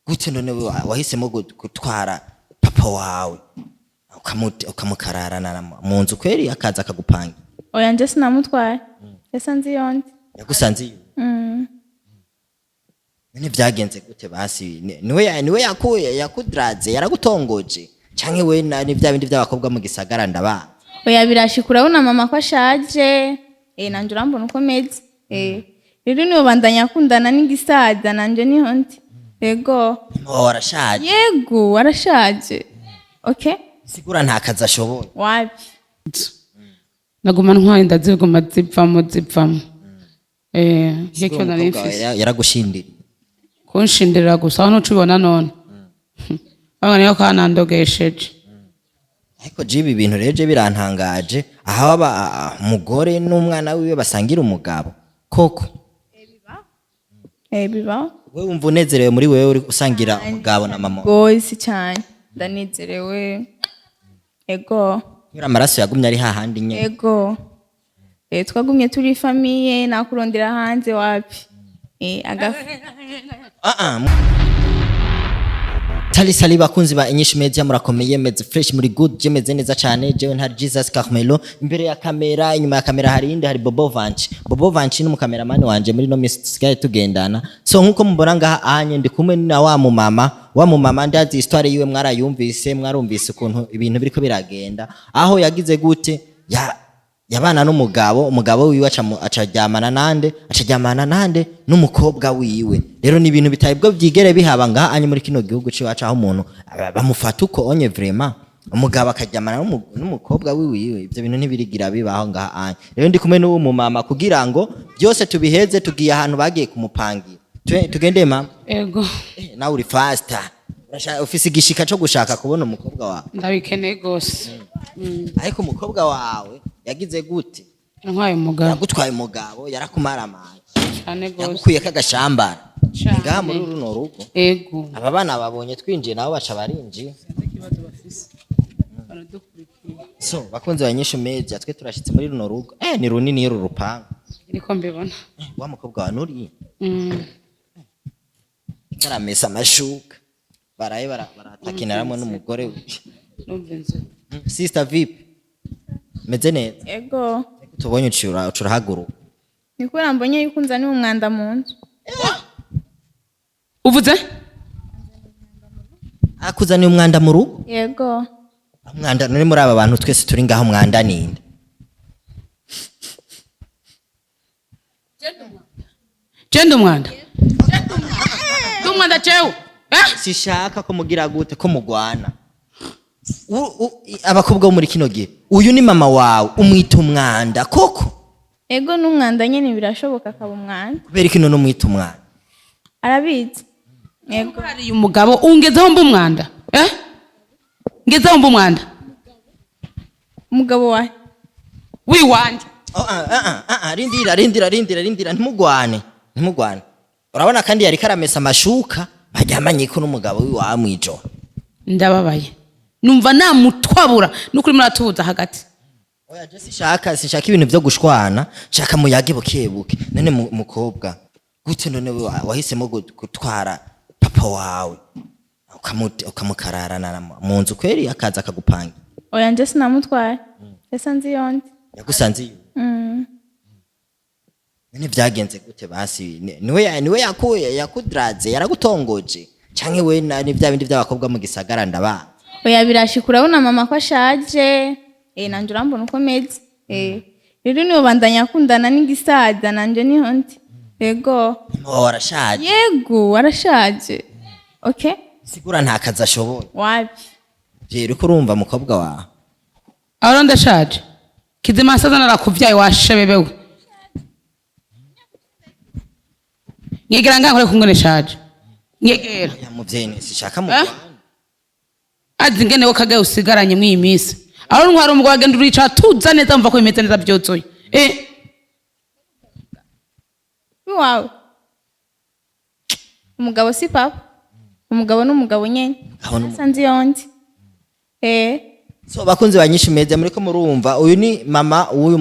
gute none wahisemo gutwara papa wawe ukamukararana mu nzu kweri akaza akagupanga oya nje sinamutwaye yasanze yondi yagusanze iyo none byagenze gute basi niwe yakudraze yaragutongoje canke we ni bya bindi by'abakobwa mu gisagara ndaba oya birashikura una mama ko ashaje nanje urambona uko meze rero niwe bandanya akundana n'igisaza nanje niho ndi yego warashaje yego warashaje okay sigura nta kazi ashoboye wapi naguma ntwaye ndaziguma zipfamo nk'icyo nari mfise yaragushindira kunshindira gusa aho ntucibona none bamwe niyo kanandogesheje ariko jibi ibintu reje birantangaje aho aba umugore n'umwana wiwe basangira umugabo koko biba wewe wumva unezerewe muri wewe uri usangira umugabo na mama boys cyane ndanezerewe ego nyura amaraso yagumye ari hahandi nye ego twagumye turi famille nakurondera hanze wapi Sali bakunzi ba Inyishu Media murakomeye meze fresh muri good jemeze neza cyane jewe ntari Jesus Carmelo imbere ya kamera inyuma ya kamera hari indi hari Bobo Vanchi n'umukameramani wanje muri no Miss Sky tugendana so nkuko mubona ngaha anye ndi kumwe na wa mumama ndazi histoire yiwe mwarumvise ukuntu ibintu biriko biragenda aho yagize gute yabana umugabo wiwe acaryamana nande n'umukobwa wiwe rero ni ibintu bitayibwo byigere bihaba ngaha anye muri kino gihugu ciwacu aho umuntu bamufata uko onye vraiment umugabo akaryamana n'umukobwa wiwe ivyo bintu ntibirigira bibaho ngaha anye rero ndi kumwe n'uwo mumama kugira ngo byose tubiheze tugiye ahantu bagiye kumupangira tugende mama ego nawe uri faster ufise igishika cyo gushaka kubona umukobwa wawe ndabikeneye gose ariko umukobwa wawe yagize gute yagutwaye umugabo yarakumaramaye cyane gose yagukuye kagashambara ngaha muri runo rugo ego aba bana babonye twinjiye nabo baca barinjiye so bakunze abanyeshu media twe turashitse muri runo rugo ni runini y'uru rupangu niko mbibona wa mukobwa wa nuri karamesa amashuka baraye baratakinaramo n'umugore numvenze sister vip meze neza ego tubonye ucurahaguruka nikora mbonye yuko unzani umwanda mu nzu uvuze akuzani umwanda mu rugo yego umwanda nuri muri aba bantu twese turi ngaho umwanda ninde Jendo umwanda cewe sishaka ko mugira gute ko mugwana abakobwa bo muri kino gihe uyu ni mama wawe umwita umwanda koko ego n'umwanda nyene birashoboka akaba umwanda kubera kino no mwita umwanda arabizi ego hari umugabo ungezeho mba umwanda ngezeho mba umwanda umugabo wawe wiwanje rindira ntimugwane urabona kandi yari karamesa amashuka baryamanye ko n'umugabo wiwawe mwijoro ndababaye numva namutwabura n'ukuri muratubuza hagati oya je sishaka ibintu byo gushwana shaka muyage bukebuke none mukobwa gute none wahisemo gutwara papa wawe ukamukararana mu nzu kweri akaza akagupanga oya nje sinamutwaye yasanze yondi yagusanze iyo none byagenze gute basi niwe yakudraze yaragutongoje canke we ni bya bindi by'abakobwa mu gisagara ndaba oya birashikura una mama ko ashaje nanje urambona uko meze rero niwe bandanya akundana n'igisaza nanje niho ndi yego warashaje yego warashaje okay sigura nta kazi ashoboye wapi rero ko urumva mukobwa wawe aho ndashaje kizima saza narakuvyaye washebebewe ngegera ngankore kungene shaje ngegera ya muvyeyi sishaka mugwana azi ngene wo kagaye usigaranye mu iyi minsi aho ntwara umugabo agenda urica tuza neza mva ko imeze neza byotsoye wawe umugabo si papa umugabo n'umugabo nyene sanzi yondi so bakunze banyisha media muri ko murumva uyu ni mama w'uyu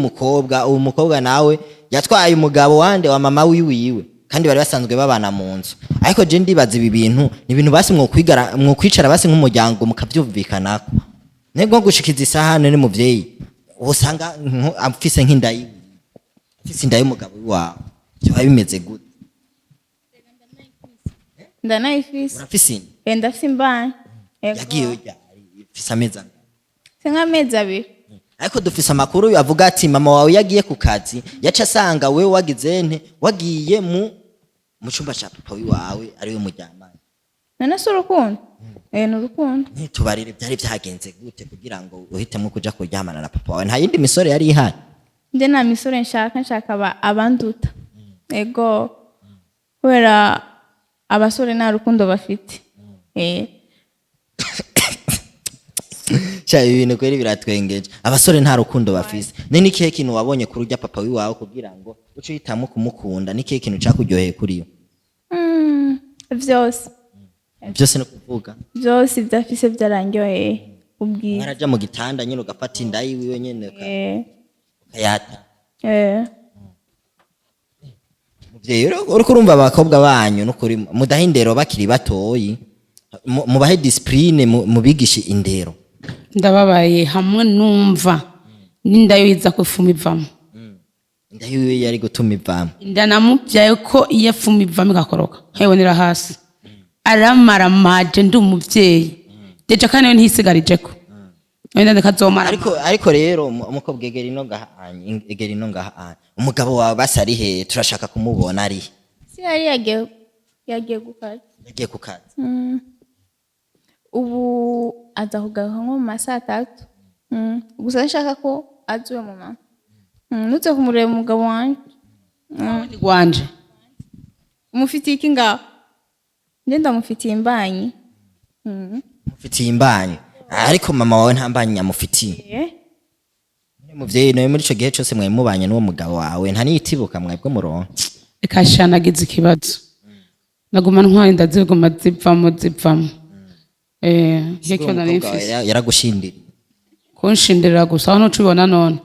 mukobwa nawe yatwaye umugabo wande wa mama wiwe kandi bari basanzwe babana mu nzu ariko je ndibaza ibi bintu ni ibintu basi mwokwicara basi nk'umuryango mukavyumvikanako nego gushikiza isaha none muvyeyi usanga afise nk'indayi afise indayi umugabo wawe byo bimeze gute ndanayifise urafise ndafise imbanyi yagiye ifise ameza nk'amezi abiri ariko dufise amakuru avuga ati mama wawe yagiye ku kazi yaca asanga wewe wagize nte wagiye mu cumba ca papa wawe ari we muryamanye none si urukundo ni urukundo ntitubarire byari byagenze gute kugira ngo uhitemo kuja kuryamana na papa wawe nta yindi misore yari ihari nde nta misore nshaka abanduta ego kubera abasore nta rukundo bafite cha ibintu kweri biratwengeje abasore nta rukundo bafise ni kihe kintu wabonye kuri urya papa wiwawe kugira ngo uce uhitamo kumukunda ni kihe kintu cakuryoheye kuri yo vyose no kuvuga vyose vyafise vyarandyoheye ubwiza mwaraja mu gitanda nyine ugafata inda yiwe nyene ukayata muvyeyi uriko urumva abakobwa banyu n'ukuri mudaha indero bakiri batoyi mubahe discipline mubigishe indero ndababaye hamwe numva n'indayo yiza kufuma ivamo indayo yiwe yari gutuma ivamo inda namuvyaye ko iyo fuma ivamo igakoroka nkayibonera hasi aramaramaje ndi umuvyeyi deje kandi ntisigarijeko wenda ndakazomara ariko rero umukobwa egera ino ngaha umugabo wawe basari he turashaka kumubona ari si yari yagiye ku kazi ubu aza kugaruka nko mu masaha 3 gusa nshaka ko azuwe mu mama nutse kumureba umugabo wanje umufitiye iki ngaho nde ndamufitiye imbanyi mufitiye imbanyi ariko mama wawe nta mbanyi yamufitiye muvyeyi nawe muri ico gihe cose mwe mubanye n'uwo mugabo wawe nta niyitibuka mwebwe muronka reka shanagize ikibazo naguma ntwara inda ziguma zivamo nk'icyo nari mfise yaragushindira kunshindirira gusa aho ntucibona none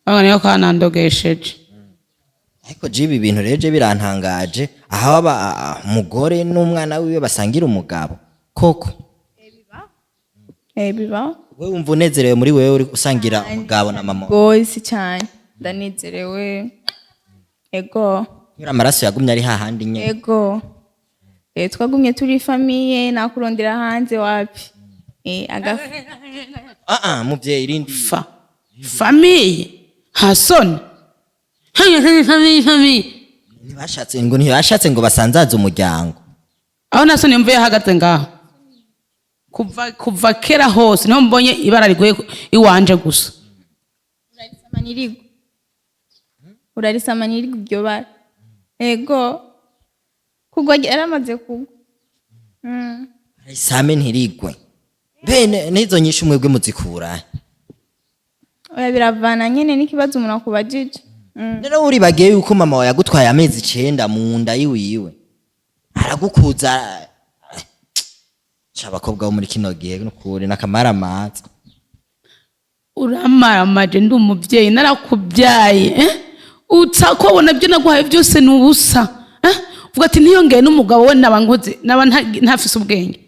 abana yo kanandogesheje ariko jibi ibintu reje birantangaje aho aba umugore n'umwana wiwe basangira umugabo koko biba wewe wumva unezerewe muri wewe uri usangira umugabo na mama gose cyane ndanezerewe ego amaraso yagumye ari hahandi nye ego twagumye turi famiye nakurondera hanze wapi muvyeyi irindi famiye hasoni famiye ntibashatse ngo basanzaze umuryango aho nasoni mvuye hagaze ngaho kuva kera hose niho mbonye ibara rigoye iwanje gusa urarisamanya irigo iryo bara ego kugwa yaramaze kugwa isame ntirigwe bene nizo nyinshi umwebwe muzikura oya biravana nyene n'ikibazo umuntu akubajije rero uri bagiye yuko mama wawe yagutwaye amezi 9 mu nda yiwiwe aragukuza abakobwa bo muri kino gihe n'ukuri n'akamaramaza uramaramaje ndi umuvyeyi narakubyaye utsa ko bona byo naguhaye byose n'ubusa uvuga ati ntiyongeye n'umugabo we nabankoze naba ntafise ubwenge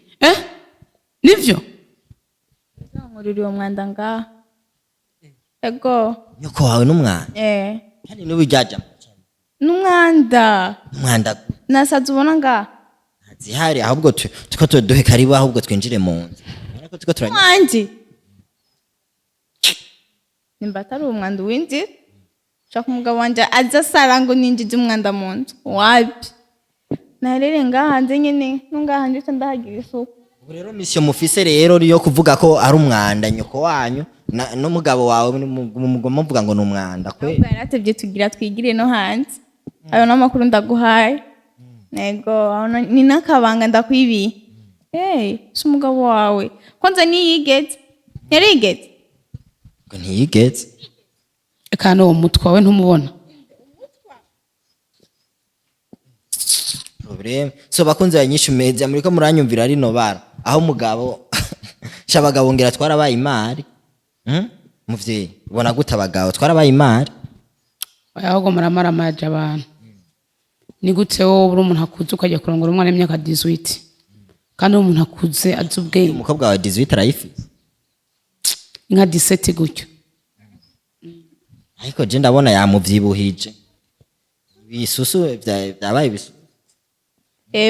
nivyo nkururiwe umwanda ngaha ego nyoko wawe n'umwana kandi n'ubijaja n'umwanda nasaza ubona ngaha zihari ahubwo tuko tuduhe karibu ahubwo twinjire mu nzu ariko tuko turanye wanjye nimba atari umwanda winjira shaka umugabo wanje aza sara ngo ninjije umwanda mu nzu wapi narere ngaha hanze nyene ngaha ndetse ndahagira isuku ubu rero mission mufise rero yo kuvuga ko ari umwanda nyoko wanyu n'umugabo wawe muvuga ngo n'umwanda kwe yaratevye tugira twigire no hanze ayo namakuru ndaguhaye nego ni nakabanga ndakwibiye si umugabo wawe kwanza niyigeze yarigeze ngo ntiyigeze kandi uwo mutwe wawe ntumubona problème so bakunze banyinshi media muri ko muranyumvira rino bara aho umugabo shabagabo ngira twarabaye imari muvyeyi ubona gute abagabo twarabaye imari ahubwo muramaramaje abantu ni gute wowe uri umuntu akuze ukajya kurongora umwana w'imyaka 18 kandi umuntu akuze azi ubwenge umukobwa wa 18 arayifite nka 17 gutyo ariko je ndabona yamuvyibuhije bisusu byabaye bisu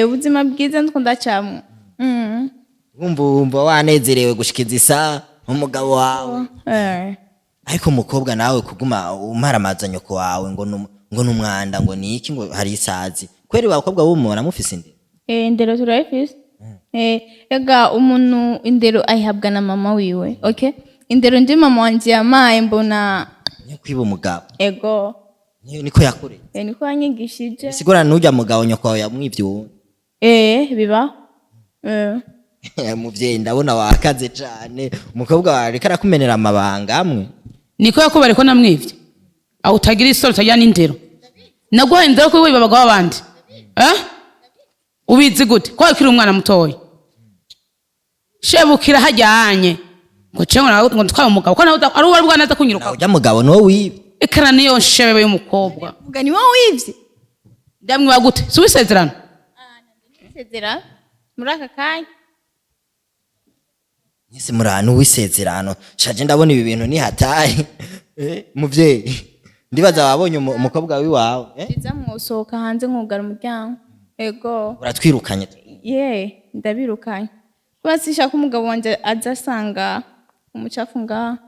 ubuzima bwiza ndikunda cyamwe wumva wanezerewe gushikiza isa umugabo wawe ariko umukobwa nawe kuguma umaramaza nyoko wawe ngo numwanda ngo niki ngo hari isazi kweri bakobwa b'umubona mufise indero indero turayifise ega umuntu indero ayihabwa na mama wiwe okay indero ndi mama wanje yamaye mbona kwiba umugabo ego niko yakure niko yanyigishije sigura nujya mugabo nyoko wawe yamwivyo biba Umuvyeyi ndabona wakaze cyane umukobwa wawe karakumenera amabanga amwe niko yakubare ko namwivye aho utagira isoro utagira n'indero naguhaye indero ko wibabaga w'abandi ubizi gute ko akiri umwana mutoya shebukira hajyanye ngo cengo ngo twaye umugabo ko nawe ari uwari bwanaza kunyiruka ujya mugabo no wibe ekana niyo shebebe y'umukobwa vuga ni wowe wivye ndamwiba gute si wisezerano sezerano muri aka kanya Nise murano wisezerano shaje ndabona ibi bintu ni hataye muvyeyi ndibaza wabonye umukobwa wiwawe biza mwosohoka hanze nkugara umuryango ego uratwirukanye ndabirukanye kubasisha ko umugabo wanje azasanga umucafu ngaha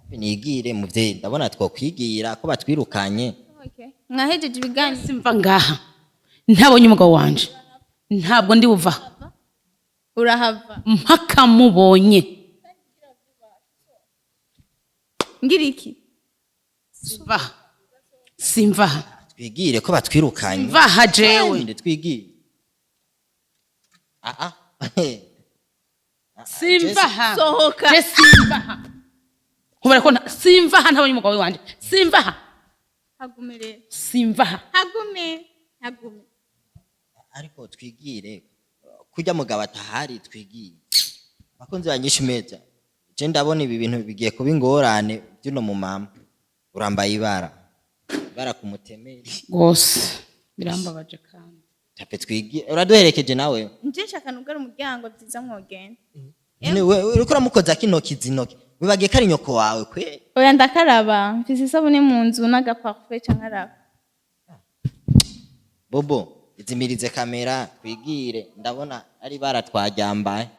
nigire muvyeyi ndabona twokwigira ko batwirukanye mwahejeje ibiganiro simva ngaha ntabonye umugabo wanje ntabwo ndi buva urahava mpaka mubonye ngiriki simva twigire ko batwirukanye simva jewe twigire simva sohoka je simva kubera ko simva ntabonye umugabo wanje simva hagumere simva hagume ariko twigire kujya mugabo atahari twigire bakunze banyishimeza je ndabona ibi bintu bigiye kuba ingorane byuno mu mama urambaye ibara kumutemeri gose birambabaje kandi tape twigire uraduherekeje nawe nje nshaka nugara umuryango byiza mwogenda uriko uramukoza kinoki zinoki wibagiye kari nyoko wawe kwe oya ndakaraba mfise isabune mu nzu n'agaparfait cankaraba bobo izimirize kamera twigire ndabona ari bara twaryambaye